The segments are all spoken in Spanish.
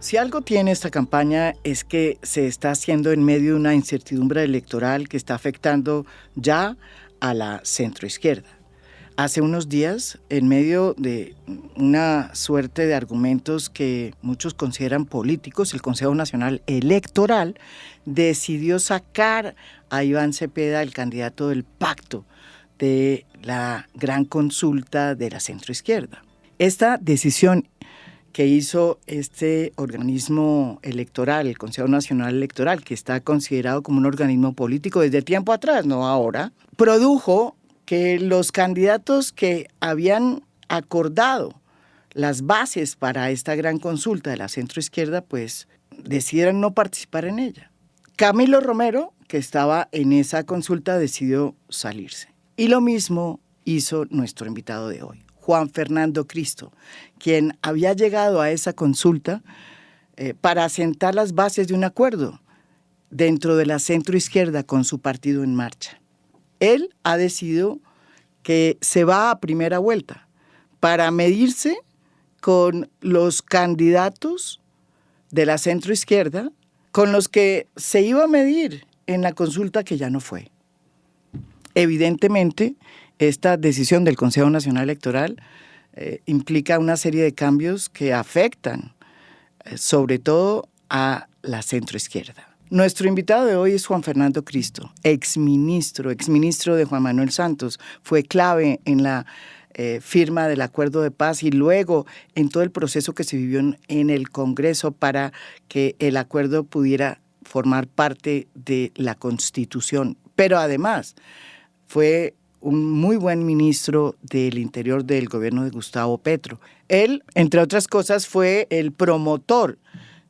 Si algo tiene esta campaña es que se está haciendo en medio de una incertidumbre electoral que está afectando ya a la centroizquierda. Hace unos días, en medio de una suerte de argumentos que muchos consideran políticos, el Consejo Nacional Electoral decidió sacar a Iván Cepeda, el candidato del pacto de la gran consulta de la centroizquierda. Esta decisión que hizo este organismo electoral, el Consejo Nacional Electoral, que está considerado como un organismo político desde tiempo atrás, no ahora, produjo que los candidatos que habían acordado las bases para esta gran consulta de la centroizquierda, pues decidieron no participar en ella. Camilo Romero, que estaba en esa consulta, decidió salirse. Y lo mismo hizo nuestro invitado de hoy, Juan Fernando Cristo, quien había llegado a esa consulta para sentar las bases de un acuerdo dentro de la centroizquierda con su partido en marcha. Él ha decidido que se va a primera vuelta para medirse con los candidatos de la centroizquierda con los que se iba a medir en la consulta que ya no fue. Evidentemente, esta decisión del Consejo Nacional Electoral implica una serie de cambios que afectan sobre todo a la centroizquierda. Nuestro invitado de hoy es Juan Fernando Cristo, exministro de Juan Manuel Santos. Fue clave en la firma del acuerdo de paz y luego en todo el proceso que se vivió en el Congreso para que el acuerdo pudiera formar parte de la Constitución. Pero además fue un muy buen ministro del Interior del gobierno de Gustavo Petro. Él, entre otras cosas, fue el promotor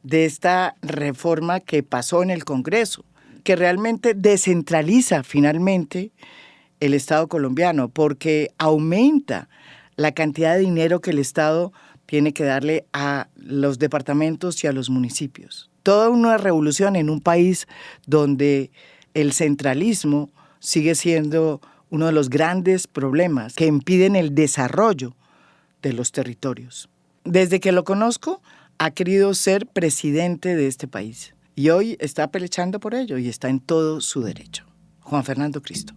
de esta reforma que pasó en el Congreso, que realmente descentraliza finalmente el Estado colombiano, porque aumenta la cantidad de dinero que el Estado tiene que darle a los departamentos y a los municipios. Toda una revolución en un país donde el centralismo sigue siendo uno de los grandes problemas que impiden el desarrollo de los territorios. Desde que lo conozco, ha querido ser presidente de este país y hoy está peleando por ello y está en todo su derecho. Juan Fernando Cristo.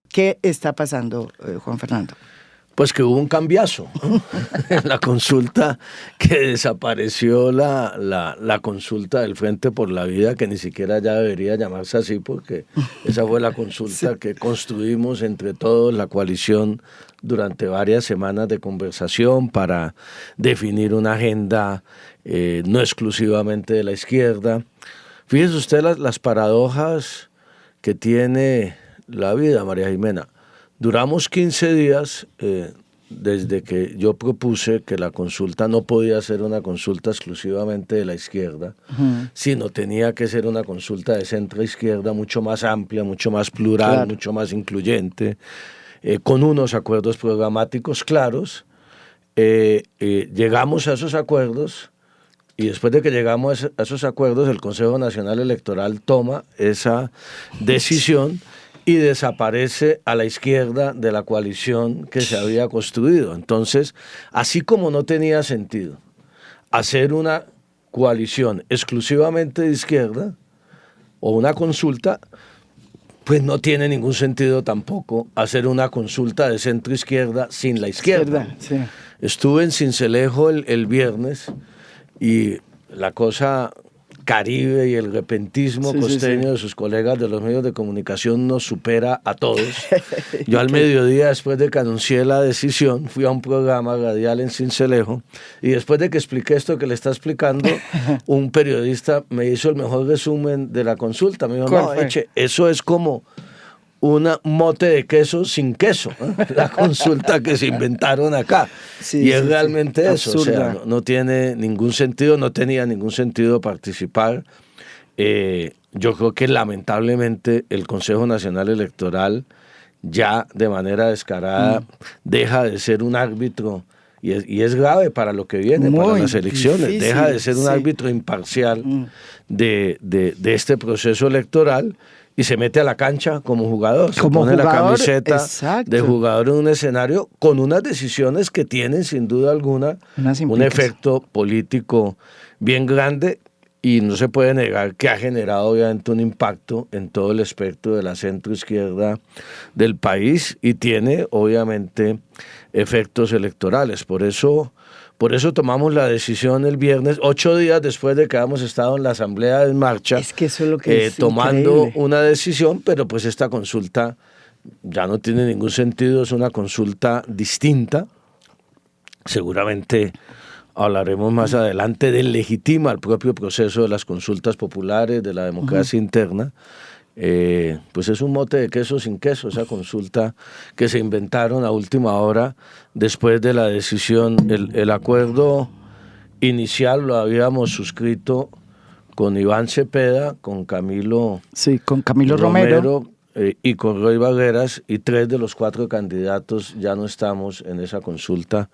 ¿Qué está pasando, Juan Fernando? Pues que hubo un cambiazo en la consulta, que desapareció la consulta del Frente por la Vida, que ni siquiera ya debería llamarse así, porque esa fue la consulta que construimos entre todos, la coalición, durante varias semanas de conversación para definir una agenda no exclusivamente de la izquierda. Fíjese usted las paradojas que tiene la vida, María Jimena. Duramos 15 días desde que yo propuse que la consulta no podía ser una consulta exclusivamente de la izquierda, sino tenía que ser una consulta de centro-izquierda mucho más amplia, mucho más plural, claro, mucho más incluyente, con unos acuerdos programáticos claros. Llegamos a esos acuerdos y después de que llegamos a esos acuerdos, el Consejo Nacional Electoral toma esa decisión y desaparece a la izquierda de la coalición que se había construido. Entonces, así como no tenía sentido hacer una coalición exclusivamente de izquierda o una consulta, pues no tiene ningún sentido tampoco hacer una consulta de centro-izquierda sin la izquierda. Sí. Estuve en Sincelejo el viernes y la cosa Caribe y el repentismo costeño de sus colegas de los medios de comunicación nos supera a todos. Yo al mediodía, después de que anuncié la decisión, fui a un programa radial en Sincelejo y después de que expliqué esto que le está explicando, un periodista me hizo el mejor resumen de la consulta. Me dijo, no, Eche, eso es como un mote de queso sin queso, la consulta que se inventaron acá. Y es realmente eso, absurda. O sea, no tiene ningún sentido, no tenía ningún sentido participar. Yo creo que lamentablemente el Consejo Nacional Electoral ya de manera descarada deja de ser un árbitro Y es grave para lo que viene, para Muy las elecciones. difícil, Deja de ser un sí. árbitro imparcial de este proceso electoral y se mete a la cancha como jugador. Se Como pone la jugador, camiseta exacto. de jugador en un escenario con unas decisiones que tienen sin duda alguna Unas un implicaciones. efecto político bien grande. Y no se puede negar que ha generado obviamente un impacto en todo el espectro de la centroizquierda del país y tiene obviamente efectos electorales. Por eso tomamos la decisión el viernes, 8 días después de que habíamos estado en la Asamblea en marcha, Es que eso es lo que es tomando increíble. una decisión, pero pues esta consulta ya no tiene ningún sentido, es una consulta distinta. Seguramente hablaremos más adelante del legitima el propio proceso de las consultas populares, de la democracia interna. Pues es un mote de queso sin queso, esa consulta que se inventaron a última hora después de la decisión. El acuerdo inicial lo habíamos suscrito con Iván Cepeda, con Camilo, Sí, con Camilo Romero. Y con Roy Barreras, y 3 de los 4 candidatos ya no estamos en esa consulta.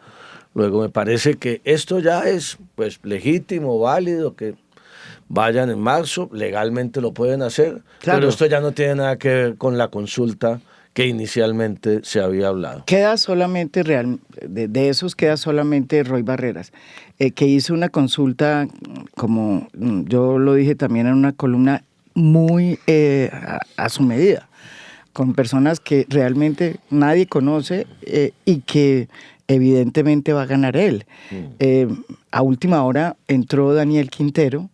Luego me parece que esto ya es pues legítimo, válido, que vayan en marzo, legalmente lo pueden hacer, Claro. pero esto ya no tiene nada que ver con la consulta que inicialmente se había hablado. Queda solamente, de esos queda solamente Roy Barreras, que hizo una consulta, como yo lo dije también en una columna, muy a su medida, con personas que realmente nadie conoce y que evidentemente va a ganar él. A última hora entró Daniel Quintero,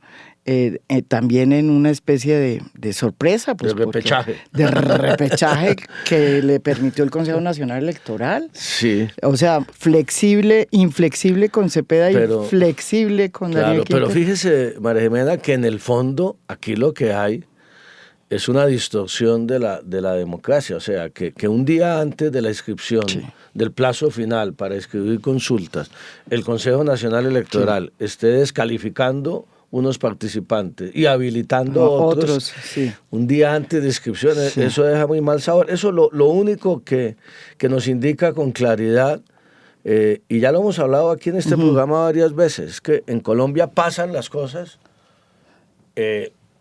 también en una especie de sorpresa. Pues, de repechaje. De repechaje que le permitió el Consejo Nacional Electoral. Sí. O sea, inflexible con Cepeda Pero, y flexible con Daniel Quintero. Pero fíjese, María Jimena, que en el fondo aquí lo que hay es una distorsión de la democracia. O sea, que un día antes de la inscripción, sí, del plazo final para inscribir consultas, el Consejo Nacional Electoral, sí, esté descalificando unos participantes y habilitando otros sí, un día antes de inscripción, sí, eso deja muy mal sabor. Eso lo único que nos indica con claridad, y ya lo hemos hablado aquí en este programa varias veces, es que en Colombia pasan las cosas,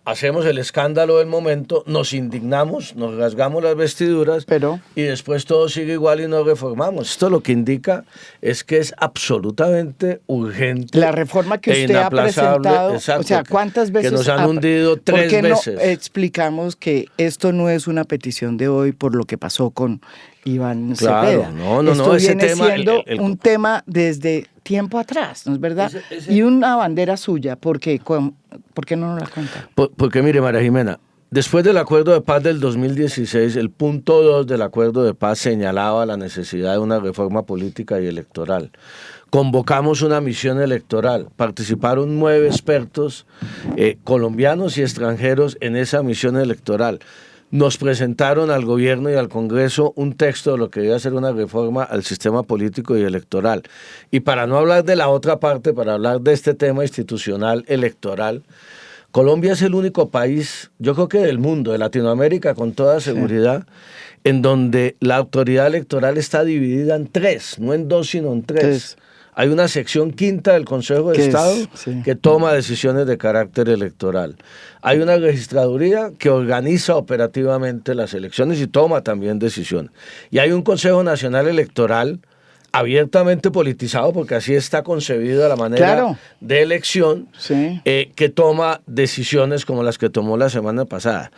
hacemos el escándalo del momento, nos indignamos, nos rasgamos las vestiduras, y después todo sigue igual y no reformamos. Esto lo que indica es que es absolutamente urgente. La reforma que usted ha presentado, exacto, o sea, ¿cuántas veces? Que nos han hundido 3 veces. ¿Por qué no explicamos que esto no es una petición de hoy por lo que pasó con Iván Cepeda? No, ese tema siendo un tema desde tiempo atrás, ¿no es verdad? Y una bandera suya, ¿por qué no nos la cuenta? Porque mire, María Jimena, después del acuerdo de paz del 2016, el punto 2 del acuerdo de paz señalaba la necesidad de una reforma política y electoral. Convocamos una misión electoral, participaron 9 expertos colombianos y extranjeros en esa misión electoral. Nos presentaron al gobierno y al Congreso un texto de lo que debía ser una reforma al sistema político y electoral. Y para no hablar de la otra parte, para hablar de este tema institucional electoral, Colombia es el único país, yo creo que del mundo, de Latinoamérica con toda seguridad, sí, en donde la autoridad electoral está dividida en 3, no en 2 sino en 3. Hay una sección quinta del Consejo de Estado que toma decisiones de carácter electoral. Hay una registraduría que organiza operativamente las elecciones y toma también decisiones. Y hay un Consejo Nacional Electoral abiertamente politizado, porque así está concebida la manera de elección, que toma decisiones como las que tomó la semana pasada.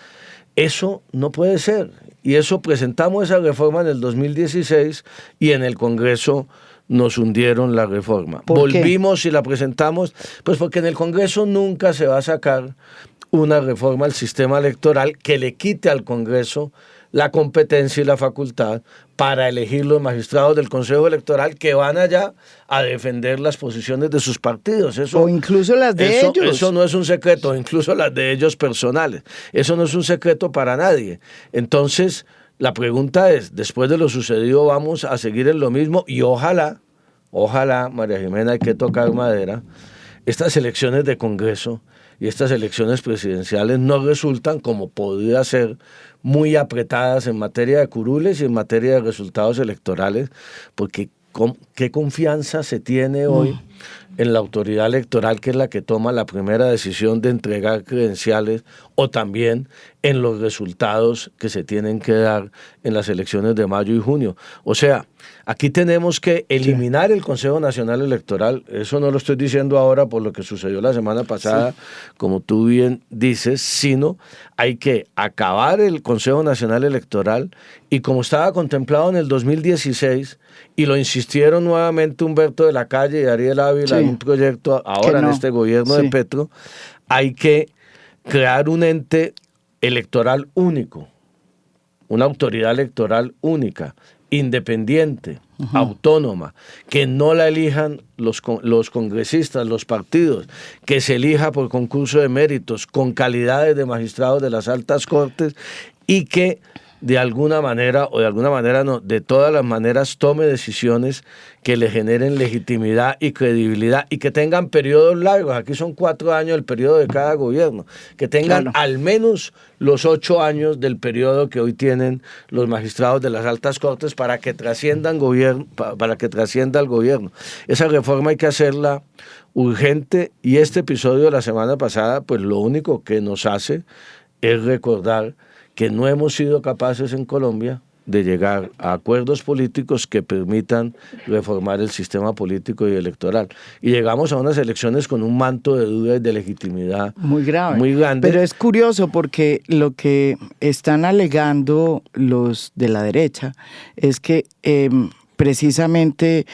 Eso no puede ser. Y eso presentamos esa reforma en el 2016 y en el Congreso nos hundieron la reforma. Volvimos y la presentamos, pues porque en el Congreso nunca se va a sacar una reforma al sistema electoral que le quite al Congreso la competencia y la facultad para elegir los magistrados del Consejo Electoral que van allá a defender las posiciones de sus partidos. Eso, o incluso las de ellos. Eso no es un secreto, incluso las de ellos personales. Eso no es un secreto para nadie. Entonces, la pregunta es, después de lo sucedido, ¿vamos a seguir en lo mismo? Y ojalá, María Jimena, hay que tocar madera, estas elecciones de Congreso y estas elecciones presidenciales no resultan, como podría ser, muy apretadas en materia de curules y en materia de resultados electorales, porque ¿qué confianza se tiene hoy en la autoridad electoral, que es la que toma la primera decisión de entregar credenciales, o también en los resultados que se tienen que dar en las elecciones de mayo y junio? O sea, aquí tenemos que eliminar el Consejo Nacional Electoral. Eso no lo estoy diciendo ahora por lo que sucedió la semana pasada, como tú bien dices, sino hay que acabar el Consejo Nacional Electoral, y como estaba contemplado en el 2016, y lo insistieron nuevamente Humberto de la Calle y Ariel Ávila en un proyecto ahora en este gobierno de Petro, hay que crear un ente electoral único, una autoridad electoral única, independiente, autónoma, que no la elijan los congresistas, los partidos, que se elija por concurso de méritos, con calidades de magistrados de las altas cortes, y que de alguna manera, o de alguna manera no, de todas las maneras tome decisiones que le generen legitimidad y credibilidad, y que tengan periodos largos. Aquí son 4 años el periodo de cada gobierno, que tengan al menos los 8 años del periodo que hoy tienen los magistrados de las altas cortes, para que trasciendan para que trascienda el gobierno. Esa reforma hay que hacerla urgente, y este episodio de la semana pasada, pues lo único que nos hace es recordar que no hemos sido capaces en Colombia de llegar a acuerdos políticos que permitan reformar el sistema político y electoral. Y llegamos a unas elecciones con un manto de duda y de legitimidad muy grave, muy grande. Pero es curioso, porque lo que están alegando los de la derecha es que precisamente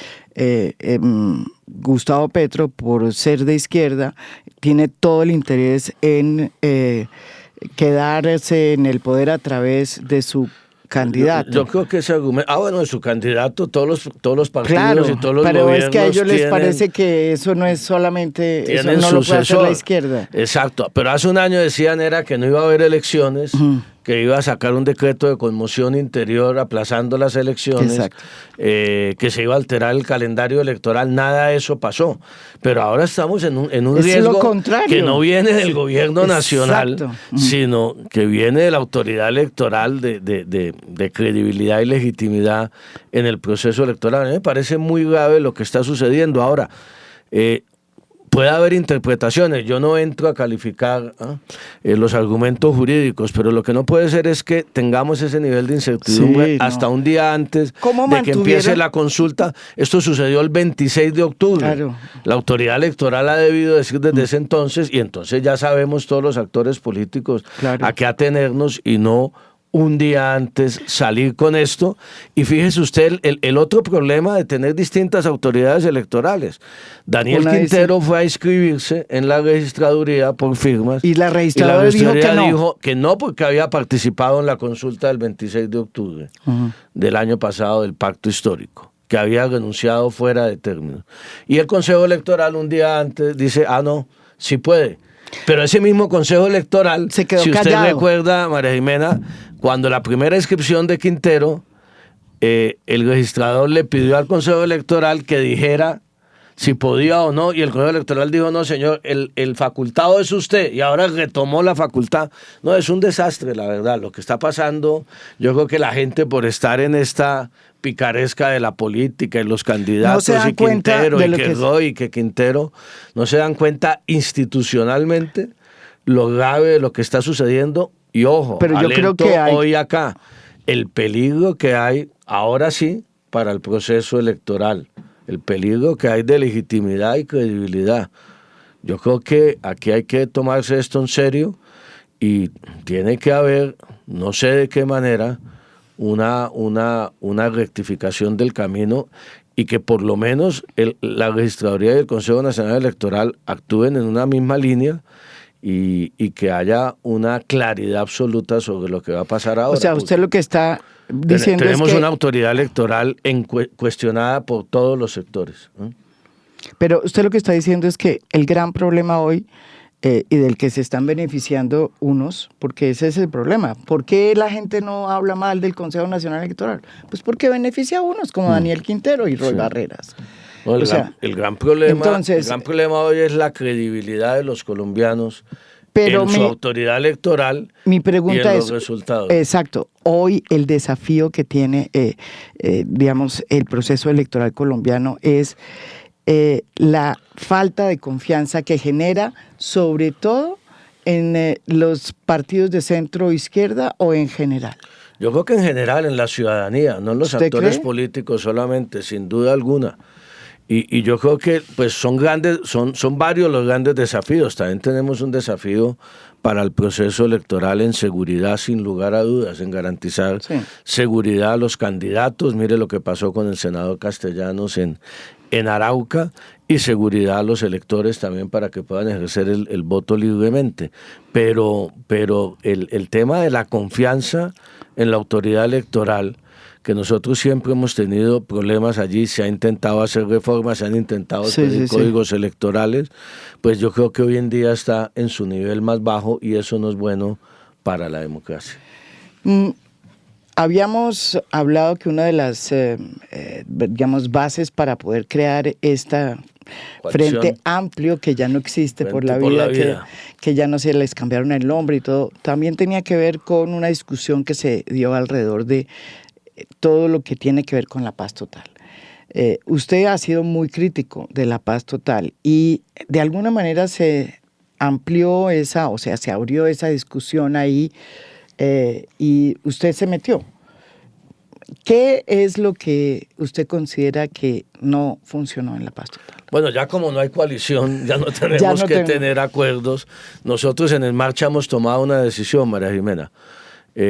Gustavo Petro, por ser de izquierda, tiene todo el interés en quedarse en el poder a través de su candidato. Yo creo que ese argumento, bueno, de su candidato, todos los partidos, claro, y todos los pero gobiernos, es que a ellos les parece que eso no es solamente, eso no lo puede hacer la izquierda. Exacto, pero hace un año decían que no iba a haber elecciones, que iba a sacar un decreto de conmoción interior aplazando las elecciones, que se iba a alterar el calendario electoral. Nada de eso pasó, pero ahora estamos en un riesgo que no viene del gobierno nacional, sino que viene de la autoridad electoral, de credibilidad y legitimidad en el proceso electoral. A mí me parece muy grave lo que está sucediendo ahora. Puede haber interpretaciones, yo no entro a calificar los argumentos jurídicos, pero lo que no puede ser es que tengamos ese nivel de incertidumbre hasta un día antes de que empiece la consulta. Esto sucedió el 26 de octubre. Claro. La autoridad electoral ha debido decir desde ese entonces, y entonces ya sabemos todos los actores políticos a qué atenernos, y no un día antes salir con esto. Y fíjese usted el otro problema de tener distintas autoridades electorales. Daniel Quintero fue a inscribirse en la registraduría por firmas, y la registraduría dijo que no, porque había participado en la consulta del 26 de octubre del año pasado del pacto histórico, que había renunciado fuera de término. Y el Consejo Electoral un día antes dice, no, sí puede. Pero ese mismo Consejo Electoral, se quedó si usted callado. recuerda, María Jimena, cuando la primera inscripción de Quintero, el registrador le pidió al Consejo Electoral que dijera si podía o no, y el Consejo Electoral dijo, no señor, el facultado es usted, y ahora retomó la facultad. No, es un desastre, la verdad, lo que está pasando. Yo creo que la gente, por estar en esta picaresca de la política y los candidatos, y Quintero, y que Roy, y que Quintero, no se dan cuenta institucionalmente lo grave de lo que está sucediendo. Y ojo, pero yo creo que hoy acá, el peligro que hay, ahora sí, para el proceso electoral, el peligro que hay de legitimidad y credibilidad. Yo creo que aquí hay que tomarse esto en serio, y tiene que haber, no sé de qué manera, una rectificación del camino, y que por lo menos la Registraduría y el Consejo Nacional Electoral actúen en una misma línea, y que haya una claridad absoluta sobre lo que va a pasar ahora. O sea, usted lo que está diciendo tenemos es que una autoridad electoral cuestionada por todos los sectores. Pero usted lo que está diciendo es que el gran problema hoy, y del que se están beneficiando unos, porque ese es el problema. ¿Por qué la gente no habla mal del Consejo Nacional Electoral? Pues porque beneficia a unos, como Daniel Quintero y Roy Barreras. El gran problema hoy es la credibilidad de los colombianos Pero en su autoridad electoral mi pregunta y en es, los resultados. Exacto, hoy el desafío que tiene, digamos, el proceso electoral colombiano es la falta de confianza que genera, sobre todo en los partidos de centro izquierda o en general. Yo creo que en general en la ciudadanía, no en los actores políticos solamente, sin duda alguna. Y yo creo que pues son varios los grandes desafíos. También tenemos un desafío para el proceso electoral en seguridad, sin lugar a dudas, en garantizar seguridad a los candidatos. Mire lo que pasó con el senador Castellanos en Arauca, y seguridad a los electores también para que puedan ejercer el voto libremente. Pero el tema de la confianza en la autoridad electoral, que nosotros siempre hemos tenido problemas allí, se ha intentado hacer reformas, se han intentado hacer códigos electorales, pues yo creo que hoy en día está en su nivel más bajo y eso no es bueno para la democracia. Habíamos hablado que una de las digamos, bases para poder crear esta Frente Amplio, que ya no existe por la vida. Que ya no se les cambiaron el nombre y todo, también tenía que ver con una discusión que se dio alrededor de todo lo que tiene que ver con la paz total. Usted ha sido muy crítico de la paz total y de alguna manera se amplió se abrió esa discusión ahí y usted se metió. ¿Qué es lo que usted considera que no funcionó en la paz total? Bueno, ya como no hay coalición, ya no tenemos que tener acuerdos. Nosotros en el Marcha hemos tomado una decisión, María Jimena.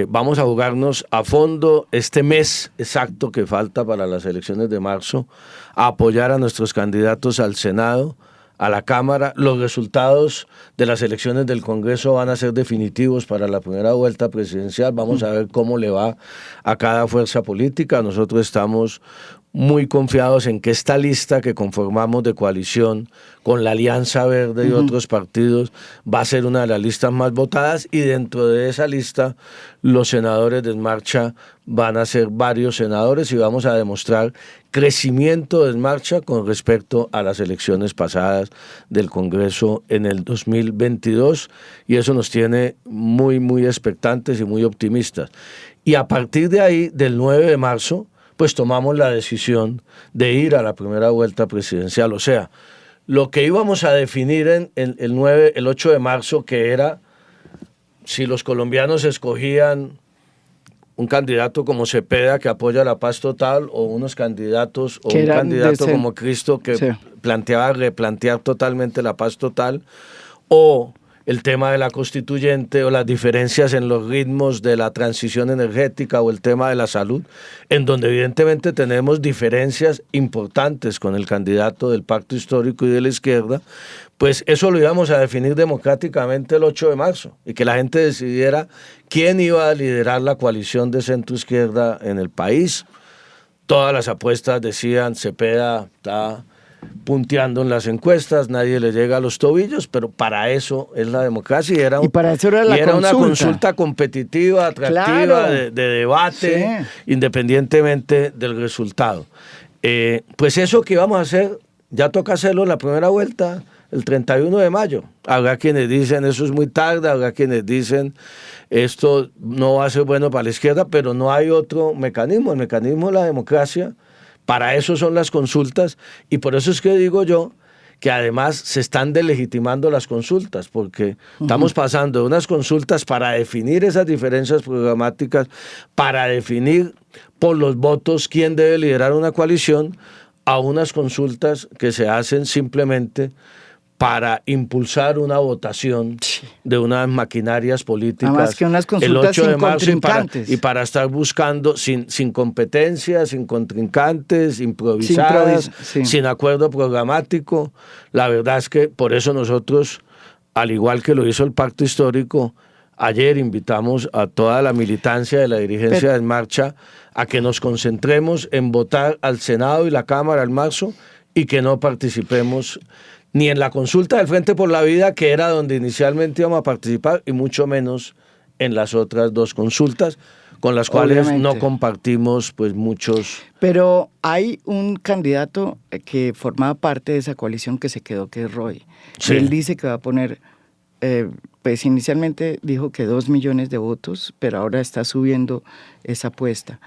Vamos a jugarnos a fondo este mes exacto que falta para las elecciones de marzo, a apoyar a nuestros candidatos al Senado, a la Cámara. Los resultados de las elecciones del Congreso van a ser definitivos para la primera vuelta presidencial. Vamos a ver cómo le va a cada fuerza política. Nosotros estamos muy confiados en que esta lista que conformamos de coalición con la Alianza Verde y otros partidos va a ser una de las listas más votadas, y dentro de esa lista los senadores de Marcha van a ser varios senadores y vamos a demostrar crecimiento de Marcha con respecto a las elecciones pasadas del Congreso en el 2022, y eso nos tiene muy, muy expectantes y muy optimistas. Y a partir de ahí, del 9 de marzo, pues tomamos la decisión de ir a la primera vuelta presidencial. O sea, lo que íbamos a definir en el 8 de marzo, que era si los colombianos escogían un candidato como Cepeda, que apoya la paz total, o unos candidatos, o un candidato como Cristo, que planteaba replantear totalmente la paz total, o el tema de la constituyente, o las diferencias en los ritmos de la transición energética, o el tema de la salud, en donde evidentemente tenemos diferencias importantes con el candidato del Pacto Histórico y de la izquierda, pues eso lo íbamos a definir democráticamente el 8 de marzo, y que la gente decidiera quién iba a liderar la coalición de centro-izquierda en el país. Todas las apuestas decían Cepeda está punteando en las encuestas, nadie le llega a los tobillos, pero para eso es la democracia, y para eso era una consulta competitiva, atractiva, de debate, independientemente del resultado. Pues eso que íbamos a hacer, ya toca hacerlo en la primera vuelta, el 31 de mayo. Habrá quienes dicen eso es muy tarde, habrá quienes dicen esto no va a ser bueno para la izquierda, pero no hay otro mecanismo. El mecanismo de la democracia, para eso son las consultas, y por eso es que digo yo que además se están delegitimando las consultas, porque estamos pasando de unas consultas para definir esas diferencias programáticas, para definir por los votos quién debe liderar una coalición, a unas consultas que se hacen simplemente para impulsar una votación de unas maquinarias políticas. Además que unas consultas el 8 de sin marzo contrincantes. y para estar buscando sin competencias, sin contrincantes, improvisadas, sin acuerdo programático. La verdad es que por eso nosotros, al igual que lo hizo el Pacto Histórico, ayer invitamos a toda la militancia de la dirigencia de Marcha a que nos concentremos en votar al Senado y la Cámara en marzo, y que no participemos ni en la consulta del Frente por la Vida, que era donde inicialmente íbamos a participar, y mucho menos en las otras dos consultas, con las cuales no compartimos pues muchos. Pero hay un candidato que formaba parte de esa coalición que se quedó, que es Roy. Él dice que va a poner pues inicialmente dijo que 2 millones de votos, pero ahora está subiendo esa apuesta.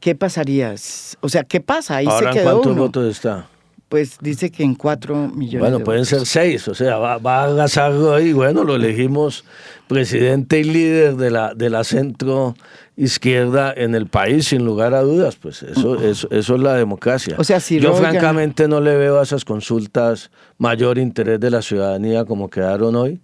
¿Qué pasaría? O sea, ¿qué pasa? Ahí ¿Ahora se en quedó cuántos uno. votos está? Pues dice que en 4 millones Bueno, de pueden votos. ser 6, o sea, va a arrasarlo ahí. Bueno, lo elegimos presidente y líder de la centro izquierda en el país, sin lugar a dudas. Pues eso es la democracia. O sea, si yo Roy francamente no le veo a esas consultas mayor interés de la ciudadanía como quedaron hoy.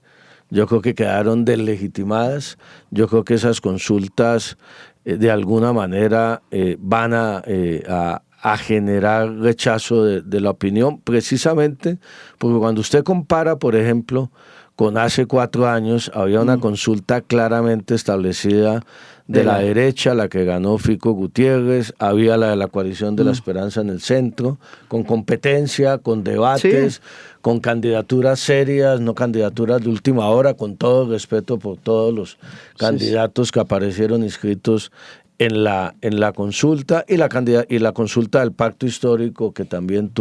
Yo creo que quedaron deslegitimadas. Yo creo que esas consultas de alguna manera van a generar rechazo de la opinión, precisamente porque cuando usted compara, por ejemplo, con hace 4 años, había una consulta claramente establecida de la derecha, la que ganó Fico Gutiérrez, había la de la coalición de la esperanza en el centro, con competencia, con debates, con candidaturas serias, no candidaturas de última hora, con todo respeto por todos los candidatos que aparecieron inscritos en la consulta, y la consulta del pacto histórico, que también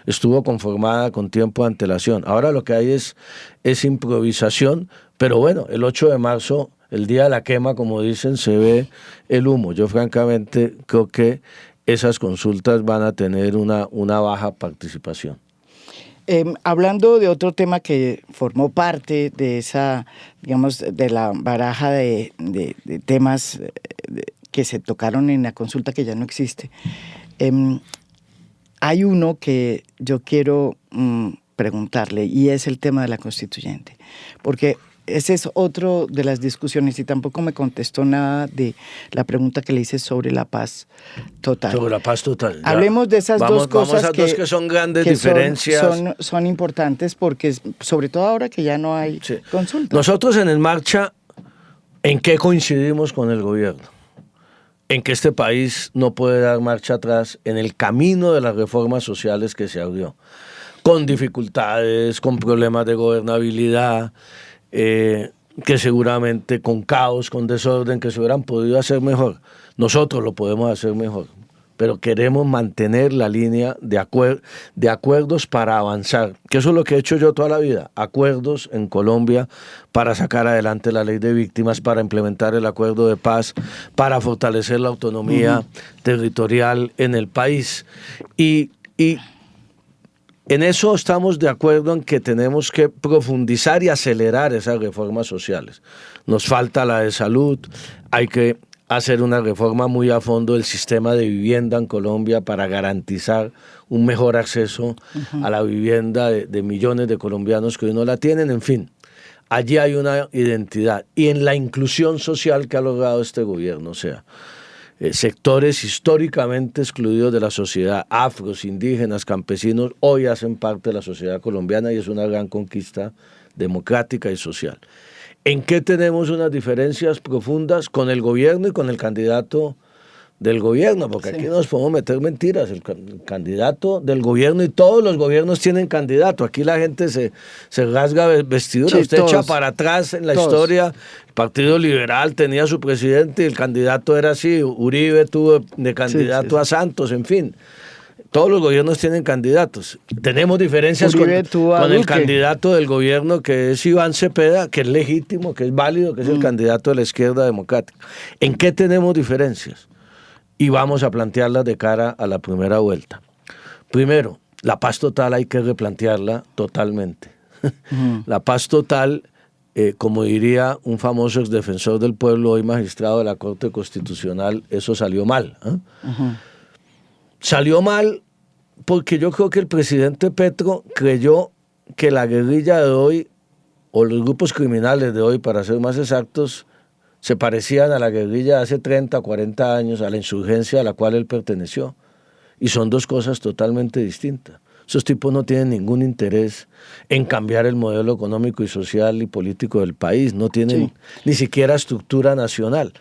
estuvo conformada con tiempo de antelación. Ahora lo que hay es improvisación, pero bueno, el 8 de marzo, el día de la quema, como dicen, se ve el humo. Yo francamente creo que esas consultas van a tener una baja participación. Hablando de otro tema que formó parte de esa, digamos, de la baraja de temas que se tocaron en la consulta, que ya no existe, hay uno que yo quiero preguntarle, y es el tema de la constituyente, porque ese es otro de las discusiones, y tampoco me contestó nada de la pregunta que le hice sobre la paz total. Sobre la paz total. Ya. Hablemos de esas dos cosas vamos a dos que son grandes diferencias. Son importantes, porque sobre todo ahora que ya no hay consulta. Nosotros en En Marcha, ¿en qué coincidimos con el gobierno? En que este país no puede dar marcha atrás en el camino de las reformas sociales que se abrió, con dificultades, con problemas de gobernabilidad, que seguramente con caos, con desorden, que se hubieran podido hacer mejor. Nosotros lo podemos hacer mejor, pero queremos mantener la línea de acuerdos para avanzar, que eso es lo que he hecho yo toda la vida, acuerdos en Colombia para sacar adelante la ley de víctimas, para implementar el acuerdo de paz, para fortalecer la autonomía territorial en el país. Y en eso estamos de acuerdo, en que tenemos que profundizar y acelerar esas reformas sociales. Nos falta la de salud, hay que hacer una reforma muy a fondo del sistema de vivienda en Colombia para garantizar un mejor acceso a la vivienda de millones de colombianos que hoy no la tienen. En fin, allí hay una identidad. Y en la inclusión social que ha logrado este gobierno, o sea, sectores históricamente excluidos de la sociedad, afros, indígenas, campesinos, hoy hacen parte de la sociedad colombiana, y es una gran conquista democrática y social. ¿En qué tenemos unas diferencias profundas con el gobierno y con el candidato del gobierno? Porque aquí nos podemos meter mentiras. El candidato del gobierno, y todos los gobiernos tienen candidato. Aquí la gente se rasga vestidura. Usted echa para atrás en la historia. El Partido Liberal tenía su presidente y el candidato era así. Uribe tuvo de candidato a Santos, en fin. Todos los gobiernos tienen candidatos. Tenemos diferencias con el candidato del gobierno, que es Iván Cepeda, que es legítimo, que es válido, que es el candidato de la izquierda democrática. ¿En qué tenemos diferencias? Y vamos a plantearlas de cara a la primera vuelta. Primero, la paz total hay que replantearla totalmente. La paz total, como diría un famoso exdefensor del pueblo, hoy magistrado de la Corte Constitucional, eso salió mal. Salió mal porque yo creo que el presidente Petro creyó que la guerrilla de hoy, o los grupos criminales de hoy, para ser más exactos, se parecían a la guerrilla de hace 30 o 40 años, a la insurgencia a la cual él perteneció. Y son dos cosas totalmente distintas. Esos tipos no tienen ningún interés en cambiar el modelo económico y social y político del país. No tienen ni siquiera estructura nacional.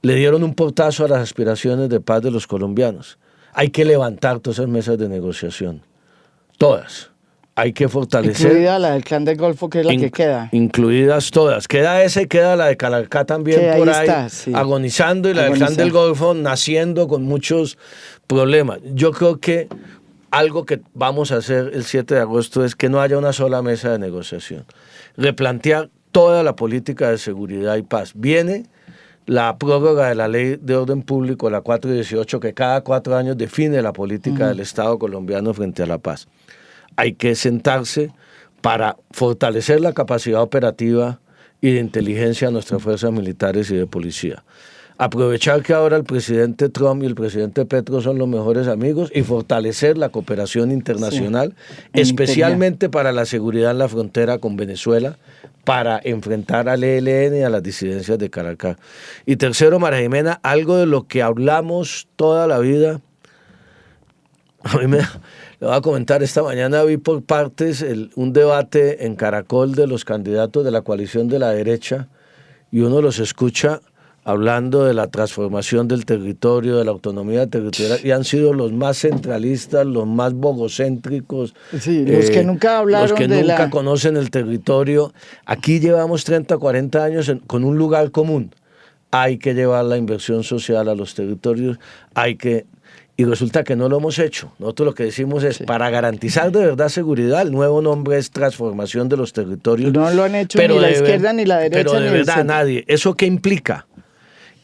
Le dieron un portazo a las aspiraciones de paz de los colombianos. Hay que levantar todas esas mesas de negociación. Todas. Hay que fortalecer. Incluida la del Clan del Golfo, que es la que queda. Incluidas todas. Queda esa y queda la de Calarcá también que por ahí está, agonizando, y la del Clan del Golfo naciendo con muchos problemas. Yo creo que algo que vamos a hacer el 7 de agosto es que no haya una sola mesa de negociación. Replantear toda la política de seguridad y paz. Viene la prórroga de la Ley de Orden Público, la 418, que cada 4 años define la política del Estado colombiano frente a la paz. Hay que sentarse para fortalecer la capacidad operativa y de inteligencia de nuestras fuerzas militares y de policía. Aprovechar que ahora el presidente Trump y el presidente Petro son los mejores amigos y fortalecer la cooperación internacional, especialmente para la seguridad en la frontera con Venezuela, para enfrentar al ELN y a las disidencias de Caracas. Y tercero, María Jimena, algo de lo que hablamos toda la vida. A mí le voy a comentar, esta mañana vi por partes un debate en Caracol de los candidatos de la coalición de la derecha y uno los escucha hablando de la transformación del territorio, de la autonomía territorial, y han sido los más centralistas, los más bogocéntricos. Sí, los que nunca hablaron los que nunca conocen el territorio. Aquí llevamos 30, 40 años con un lugar común. Hay que llevar la inversión social a los territorios, y resulta que no lo hemos hecho. Nosotros lo que decimos es, para garantizar de verdad seguridad, el nuevo nombre es transformación de los territorios. No lo han hecho ni la izquierda ni la derecha. Pero de verdad nadie. ¿Eso qué implica?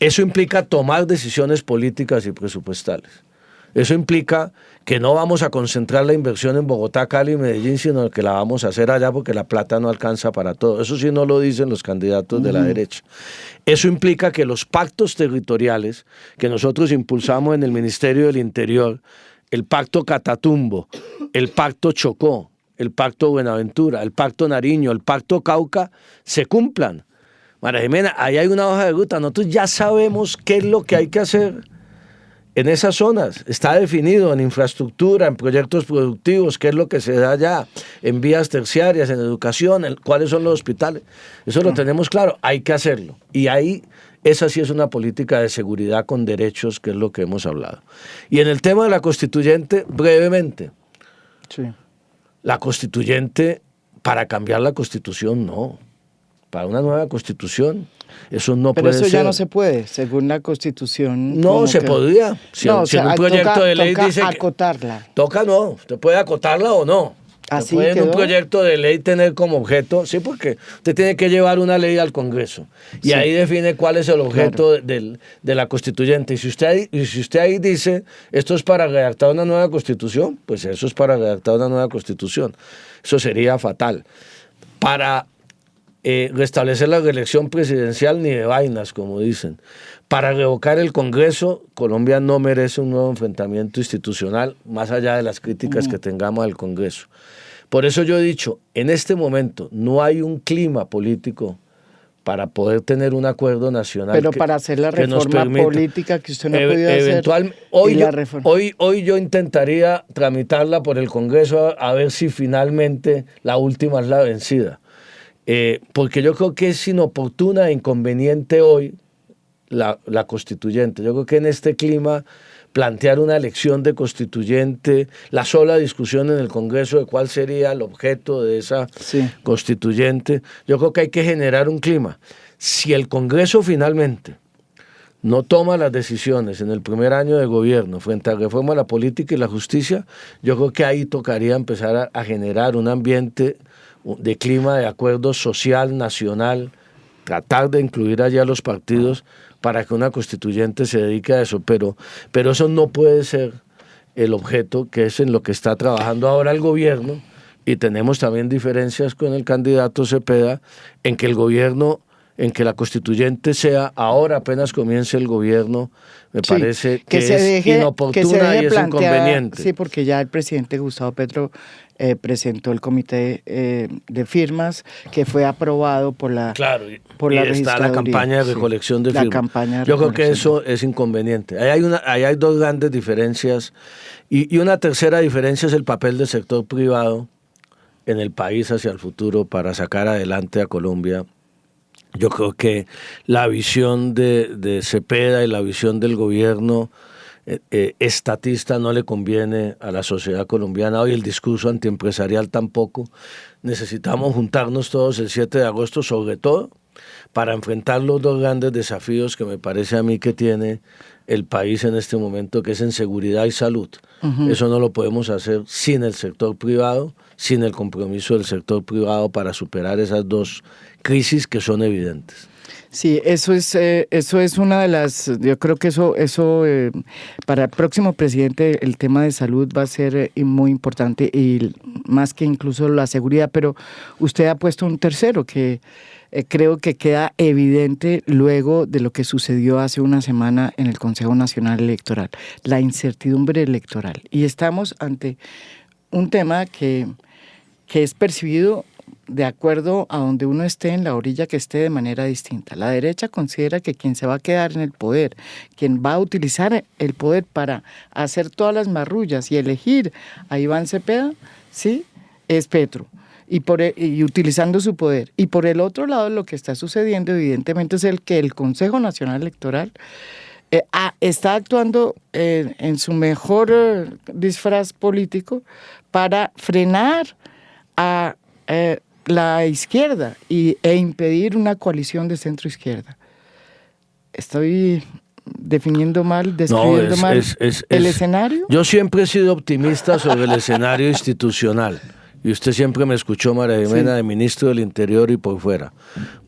Eso implica tomar decisiones políticas y presupuestales. Eso implica que no vamos a concentrar la inversión en Bogotá, Cali y Medellín, sino que la vamos a hacer allá porque la plata no alcanza para todo. Eso sí no lo dicen los candidatos de la derecha. Eso implica que los pactos territoriales que nosotros impulsamos en el Ministerio del Interior, el Pacto Catatumbo, el Pacto Chocó, el Pacto Buenaventura, el Pacto Nariño, el Pacto Cauca, se cumplan. María Jimena, ahí hay una hoja de ruta. Nosotros ya sabemos qué es lo que hay que hacer en esas zonas. Está definido en infraestructura, en proyectos productivos, qué es lo que se da allá, en vías terciarias, en educación, cuáles son los hospitales. Eso lo tenemos claro, hay que hacerlo. Y ahí, esa sí es una política de seguridad con derechos, que es lo que hemos hablado. Y en el tema de la constituyente, brevemente. Sí. La constituyente, para cambiar la constitución, no. Para una nueva constitución, eso no puede ser. Pero eso ya no se puede, según la Constitución. No, se podría. Si en un proyecto de ley dice que acotarla. Toca no, usted puede acotarla o no. Así puede quedó. En un proyecto de ley tener como objeto, sí, porque usted tiene que llevar una ley al Congreso y ahí define cuál es el objeto de la constituyente. Y si usted ahí dice, esto es para redactar una nueva constitución, pues eso es para redactar una nueva constitución. Eso sería fatal. Para restablecer la reelección presidencial ni de vainas, como dicen. Para revocar el Congreso, Colombia no merece un nuevo enfrentamiento institucional, más allá de las críticas que tengamos al Congreso. Por eso yo he dicho, en este momento no hay un clima político para poder tener un acuerdo nacional. Pero para hacer la reforma política que usted no ha podido hacer. Hoy yo intentaría tramitarla por el Congreso a ver si finalmente la última es la vencida. Porque yo creo que es inoportuna e inconveniente hoy la constituyente. Yo creo que en este clima plantear una elección de constituyente, la sola discusión en el Congreso de cuál sería el objeto de esa constituyente, yo creo que hay que generar un clima. Si el Congreso finalmente no toma las decisiones en el primer año de gobierno frente a la reforma de la política y la justicia, yo creo que ahí tocaría empezar a generar un ambiente de clima de acuerdo social, nacional, tratar de incluir allá a los partidos para que una constituyente se dedique a eso, pero eso no puede ser el objeto, que es en lo que está trabajando ahora el gobierno, y tenemos también diferencias con el candidato Cepeda, en que el gobierno, en que la constituyente sea, ahora apenas comience el gobierno, me parece que es inoportuna y es inconveniente. Sí, porque ya el presidente Gustavo Petro presentó el comité de firmas que fue aprobado por la registraduría. Está la campaña de recolección de firmas. Yo creo que eso es inconveniente. Ahí hay dos grandes diferencias y una tercera diferencia es el papel del sector privado en el país hacia el futuro para sacar adelante a Colombia. Yo creo que la visión de Cepeda y la visión del gobierno estatista no le conviene a la sociedad colombiana. Hoy el discurso antiempresarial tampoco. Necesitamos juntarnos todos el 7 de agosto, sobre todo para enfrentar los dos grandes desafíos que me parece a mí que tiene el país en este momento, que es en seguridad y salud. Eso no lo podemos hacer sin el sector privado, sin el compromiso del sector privado para superar esas dos crisis que son evidentes. Sí, eso es una de las, yo creo que eso para el próximo presidente el tema de salud va a ser muy importante y más que incluso la seguridad, pero usted ha puesto un tercero que creo que queda evidente luego de lo que sucedió hace una semana en el Consejo Nacional Electoral, la incertidumbre electoral. Y estamos ante un tema que es percibido de acuerdo a donde uno esté, en la orilla que esté, de manera distinta. La derecha considera que quien se va a quedar en el poder, quien va a utilizar el poder para hacer todas las marrullas y elegir a Iván Cepeda, ¿sí?, es Petro, y utilizando su poder. Y por el otro lado, lo que está sucediendo, evidentemente, es que el Consejo Nacional Electoral está actuando en su mejor disfraz político para frenar a la izquierda e impedir una coalición de centro-izquierda. ¿Estoy definiendo mal, describiendo mal el escenario? Yo siempre he sido optimista sobre el escenario institucional. Y usted siempre me escuchó, María Jimena, de ministro del Interior y por fuera.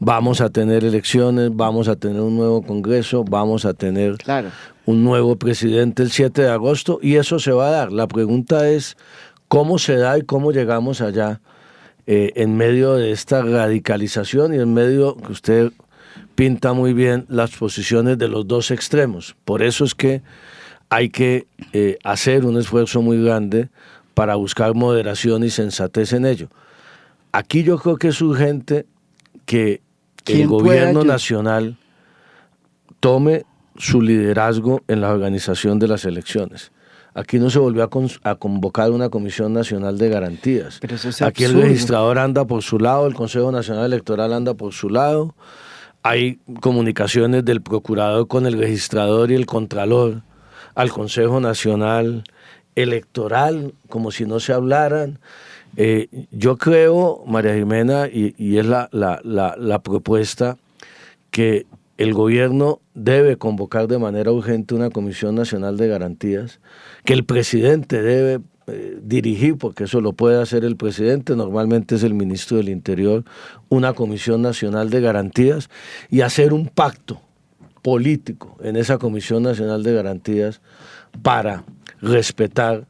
Vamos a tener elecciones, vamos a tener un nuevo Congreso, vamos a tener un nuevo presidente el 7 de agosto y eso se va a dar. La pregunta es cómo se da y cómo llegamos allá. En medio de esta radicalización y en medio que usted pinta muy bien las posiciones de los dos extremos. Por eso es que hay que hacer un esfuerzo muy grande para buscar moderación y sensatez en ello. Aquí yo creo que es urgente que el gobierno nacional tome su liderazgo en la organización de las elecciones. Aquí no se volvió a convocar una Comisión Nacional de Garantías. Pero eso es aquí absurdo. El registrador anda por su lado, el Consejo Nacional Electoral anda por su lado, hay comunicaciones del procurador con el registrador y el contralor al Consejo Nacional Electoral, como si no se hablaran. Yo creo, María Jimena, y es la propuesta, que el gobierno debe convocar de manera urgente una Comisión Nacional de Garantías, que el presidente debe dirigir, porque eso lo puede hacer el presidente, normalmente es el ministro del Interior, una Comisión Nacional de Garantías y hacer un pacto político en esa Comisión Nacional de Garantías para respetar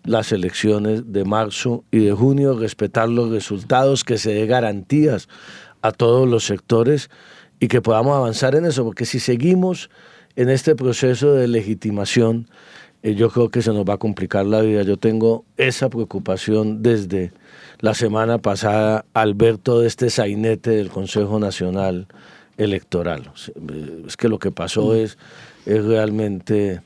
las elecciones de marzo y de junio, respetar los resultados, que se dé garantías a todos los sectores y que podamos avanzar en eso, porque si seguimos en este proceso de legitimación, yo creo que se nos va a complicar la vida. Yo tengo esa preocupación desde la semana pasada al ver todo este sainete del Consejo Nacional Electoral. Es que lo que pasó es realmente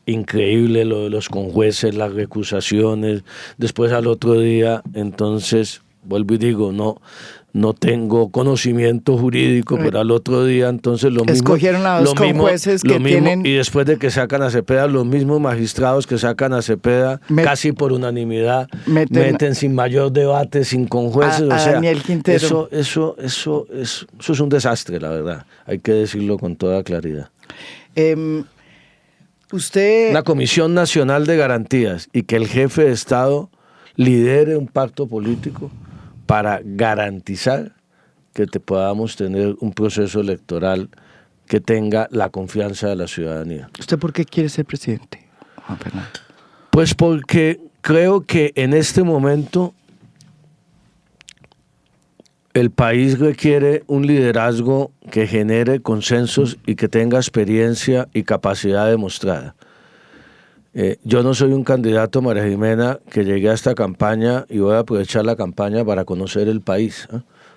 increíble, lo de los conjueces, las recusaciones. Después al otro día, entonces, vuelvo y digo, no tengo conocimiento jurídico, pero al otro día entonces lo mismo. Escogieron a dos conjueces que tienen... Y después de que sacan a Cepeda, los mismos magistrados que sacan a Cepeda, casi por unanimidad, meten sin mayor debate, sin conjueces. O sea, Daniel Quintero. Eso es un desastre, la verdad. Hay que decirlo con toda claridad. Una Comisión Nacional de Garantías y que el jefe de Estado lidere un pacto político para garantizar que podamos tener un proceso electoral que tenga la confianza de la ciudadanía. ¿Usted por qué quiere ser presidente, Juan Fernando? Pues porque creo que en este momento el país requiere un liderazgo que genere consensos y que tenga experiencia y capacidad demostrada. Yo no soy un candidato, María Jimena, que llegué a esta campaña y voy a aprovechar la campaña para conocer el país,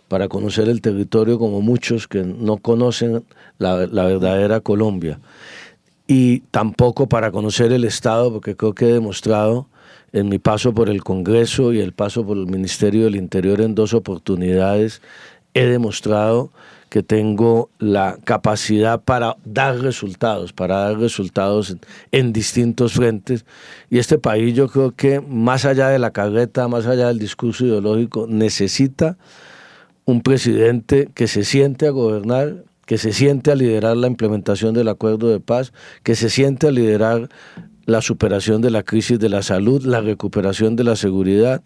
para conocer el territorio como muchos que no conocen la verdadera Colombia. Y tampoco para conocer el Estado, porque creo que he demostrado en mi paso por el Congreso y el paso por el Ministerio del Interior en 2 oportunidades, he demostrado que tengo la capacidad para dar resultados en distintos frentes. Y este país, yo creo que más allá de la carreta, más allá del discurso ideológico, necesita un presidente que se siente a gobernar, que se siente a liderar la implementación del acuerdo de paz, que se siente a liderar la superación de la crisis de la salud, la recuperación de la seguridad,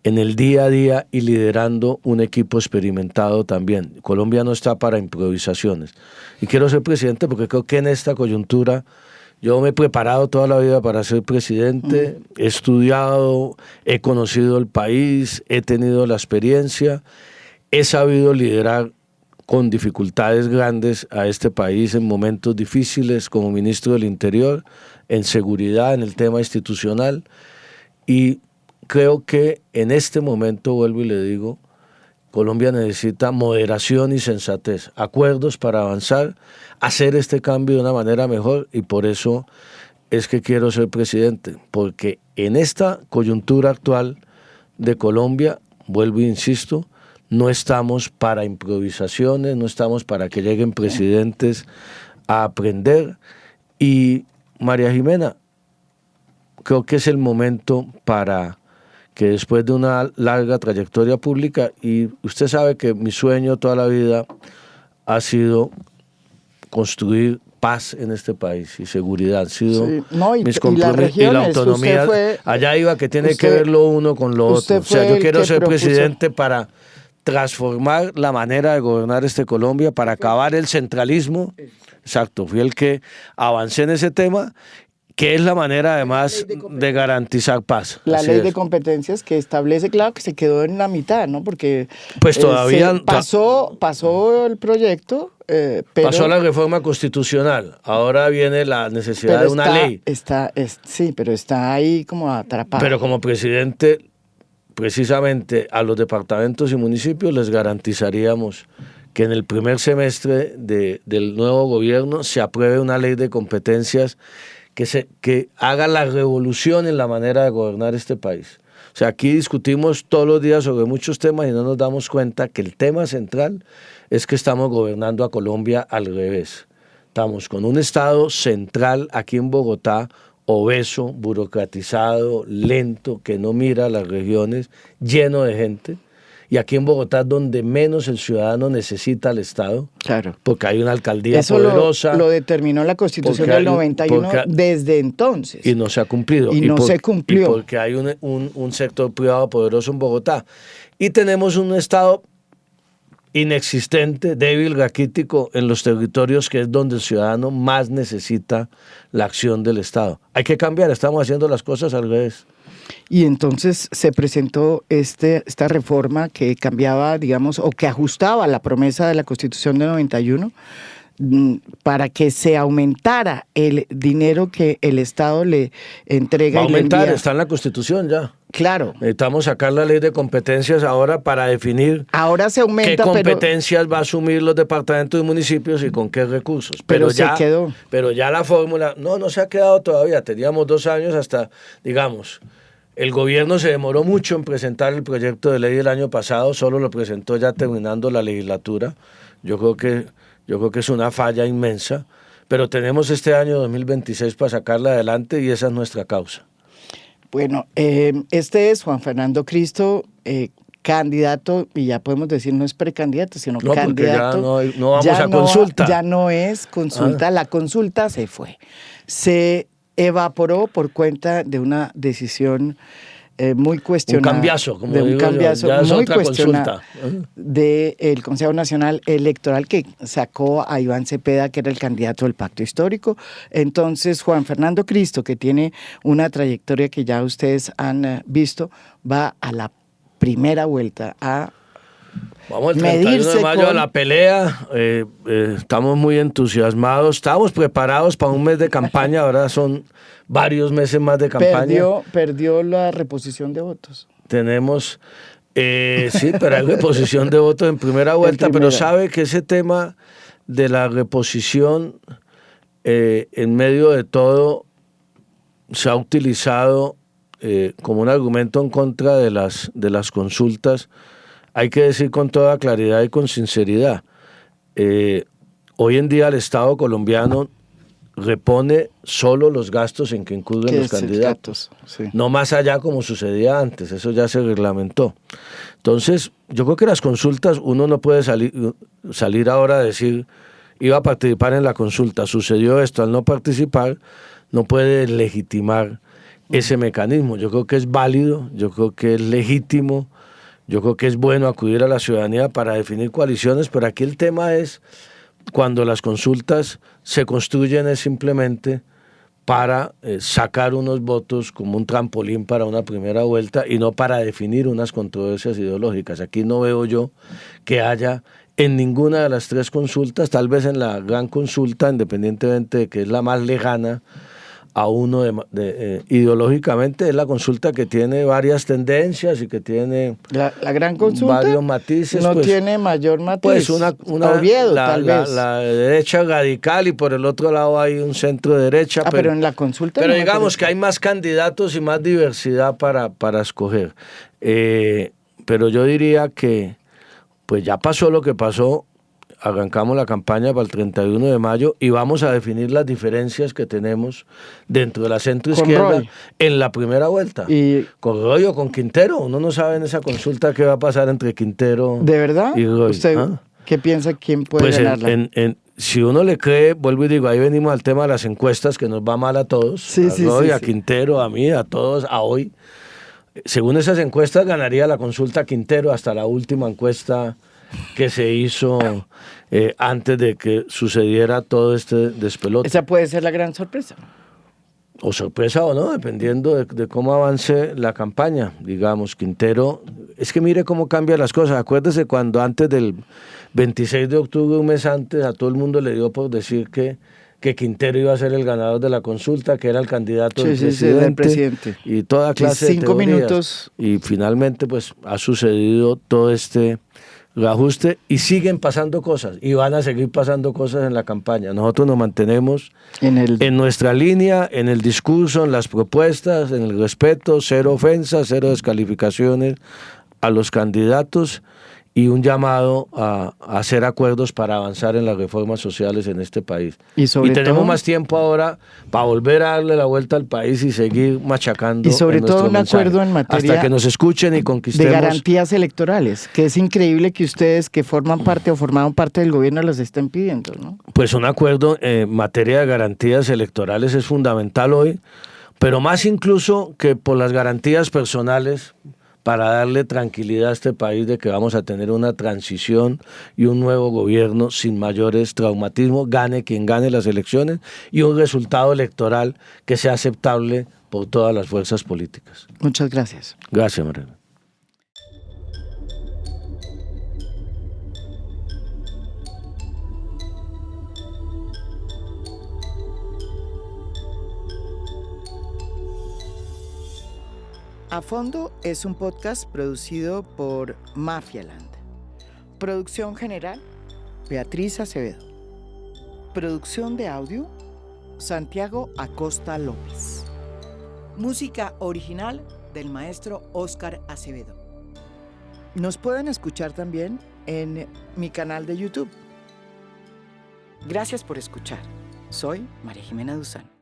en el día a día y liderando un equipo experimentado también. Colombia no está para improvisaciones. Y quiero ser presidente porque creo que en esta coyuntura yo me he preparado toda la vida para ser presidente, he estudiado, he conocido el país, he tenido la experiencia, he sabido liderar con dificultades grandes a este país en momentos difíciles como ministro del Interior, en seguridad, en el tema institucional, y creo que en este momento, vuelvo y le digo, Colombia necesita moderación y sensatez, acuerdos para avanzar, hacer este cambio de una manera mejor, y por eso es que quiero ser presidente, porque en esta coyuntura actual de Colombia, vuelvo e insisto, no estamos para improvisaciones, no estamos para que lleguen presidentes a aprender. Y María Jimena, creo que es el momento para que después de una larga trayectoria pública, y usted sabe que mi sueño toda la vida ha sido construir paz en este país y seguridad, han sido mis compromisos y la autonomía. Allá iba que tiene que ver lo uno con lo otro. O sea, yo quiero ser presidente para transformar la manera de gobernar Colombia, para acabar el centralismo. Exacto, fui el que avancé en ese tema, que es la manera además de garantizar paz. La ley de competencias que establece, claro que se quedó en la mitad, ¿no? Porque pues todavía pasó el proyecto, pero pasó la reforma constitucional, ahora viene la necesidad de una ley. Sí, pero está ahí como atrapado. Pero como presidente, precisamente a los departamentos y municipios les garantizaríamos que en el primer semestre del nuevo gobierno se apruebe una ley de competencias que haga la revolución en la manera de gobernar este país. O sea, aquí discutimos todos los días sobre muchos temas y no nos damos cuenta que el tema central es que estamos gobernando a Colombia al revés. Estamos con un Estado central aquí en Bogotá, obeso, burocratizado, lento, que no mira a las regiones, lleno de gente. Y aquí en Bogotá, donde menos el ciudadano necesita al Estado, claro, porque hay una alcaldía eso poderosa. Lo determinó la Constitución del 91 desde entonces. Y no se ha cumplido. Y se cumplió. Y porque hay un sector privado poderoso en Bogotá. Y tenemos un Estado inexistente, débil, raquítico en los territorios que es donde el ciudadano más necesita la acción del Estado. Hay que cambiar, estamos haciendo las cosas al revés. Y entonces se presentó esta reforma que cambiaba, digamos, o que ajustaba la promesa de la Constitución del 91 para que se aumentara el dinero que el Estado le entrega. Va a aumentar, y le envía. Está en la Constitución ya. Claro. Necesitamos sacar la ley de competencias ahora para definir ahora se aumenta, qué competencias va a asumir los departamentos y municipios y con qué recursos. Pero ya se quedó. Pero ya la fórmula, no se ha quedado todavía. Teníamos 2 años hasta, digamos, el gobierno se demoró mucho en presentar el proyecto de ley del año pasado, solo lo presentó ya terminando la legislatura. Yo creo que es una falla inmensa, pero tenemos este año 2026 para sacarla adelante y esa es nuestra causa. Bueno, este es Juan Fernando Cristo, candidato, y ya podemos decir no es precandidato, sino candidato. Ya no vamos a consulta. Ya no es consulta, la consulta se fue. Se evaporó por cuenta de una decisión muy cuestionada. Un cambiazo, como de un digo cambiazo yo, ya es muy otra cuestionada consulta. Del Consejo Nacional Electoral que sacó a Iván Cepeda, que era el candidato del Pacto Histórico. Entonces, Juan Fernando Cristo, que tiene una trayectoria que ya ustedes han visto, va a la primera vuelta a Vamos el 31 de mayo a la pelea, estamos muy entusiasmados, estábamos preparados para un mes de campaña, ahora son varios meses más de campaña. Perdió la reposición de votos. Tenemos, sí, pero hay reposición de votos en primera vuelta, pero sabe que ese tema de la reposición en medio de todo se ha utilizado como un argumento en contra de las consultas. Hay que decir con toda claridad y con sinceridad, hoy en día el Estado colombiano repone solo los gastos en que incurren los candidatos, sí. No más allá como sucedía antes, eso ya se reglamentó. Entonces, yo creo que las consultas, uno no puede salir ahora a decir, iba a participar en la consulta, sucedió esto, al no participar, no puede legitimar ese mecanismo. Yo creo que es válido, yo creo que es legítimo, yo creo que es bueno acudir a la ciudadanía para definir coaliciones, pero aquí el tema es cuando las consultas se construyen es simplemente para sacar unos votos como un trampolín para una primera vuelta y no para definir unas controversias ideológicas. Aquí no veo yo que haya en ninguna de las tres consultas, tal vez en la gran consulta, independientemente de que es la más lejana a uno ideológicamente, es la consulta que tiene varias tendencias y que tiene la gran consulta varios matices. No pues, tiene mayor matiz. Pues Oviedo, tal vez. La derecha radical y por el otro lado hay un centro derecha. Pero en la consulta. Pero digamos que hay más candidatos y más diversidad para escoger. Pero yo diría que pues ya pasó lo que pasó. Arrancamos la campaña para el 31 de mayo y vamos a definir las diferencias que tenemos dentro de la centroizquierda en la primera vuelta. Con Roy o con Quintero. Uno no sabe en esa consulta qué va a pasar entre Quintero ¿De verdad? y Roy. ¿Usted qué piensa quién puede pues ganarla? Si uno le cree, vuelvo y digo, ahí venimos al tema de las encuestas que nos va mal a todos. Sí, a Roy, a Quintero, a mí, a todos, a hoy. Según esas encuestas ganaría la consulta Quintero hasta la última encuesta que se hizo antes de que sucediera todo este despelote. Esa puede ser la gran sorpresa. O sorpresa o no, dependiendo de cómo avance la campaña. Digamos, Quintero, es que mire cómo cambian las cosas. Acuérdese cuando antes del 26 de octubre, un mes antes, a todo el mundo le dio por decir que Quintero iba a ser el ganador de la consulta, que era el candidato del presidente. Y toda clase de 5 teorías. minutos. Y finalmente, pues, ha sucedido todo este reajuste y siguen pasando cosas y van a seguir pasando cosas en la campaña. Nosotros nos mantenemos en nuestra línea, en el discurso, en las propuestas, en el respeto, cero ofensas, cero descalificaciones a los candidatos y un llamado a hacer acuerdos para avanzar en las reformas sociales en este país. Y tenemos más tiempo ahora para volver a darle la vuelta al país y seguir machacando. Y sobre todo un acuerdo en materia hasta que nos escuchen y conquistemos. De garantías electorales, que es increíble que ustedes que forman parte o formaron parte del gobierno los estén pidiendo, ¿no? Pues un acuerdo en materia de garantías electorales es fundamental hoy, pero más incluso que por las garantías personales, para darle tranquilidad a este país de que vamos a tener una transición y un nuevo gobierno sin mayores traumatismos, gane quien gane las elecciones, y un resultado electoral que sea aceptable por todas las fuerzas políticas. Muchas gracias. Gracias, Mariana. A Fondo es un podcast producido por Mafialand. Producción general, Beatriz Acevedo. Producción de audio, Santiago Acosta López. Música original del maestro Óscar Acevedo. Nos pueden escuchar también en mi canal de YouTube. Gracias por escuchar. Soy María Jimena Duzán.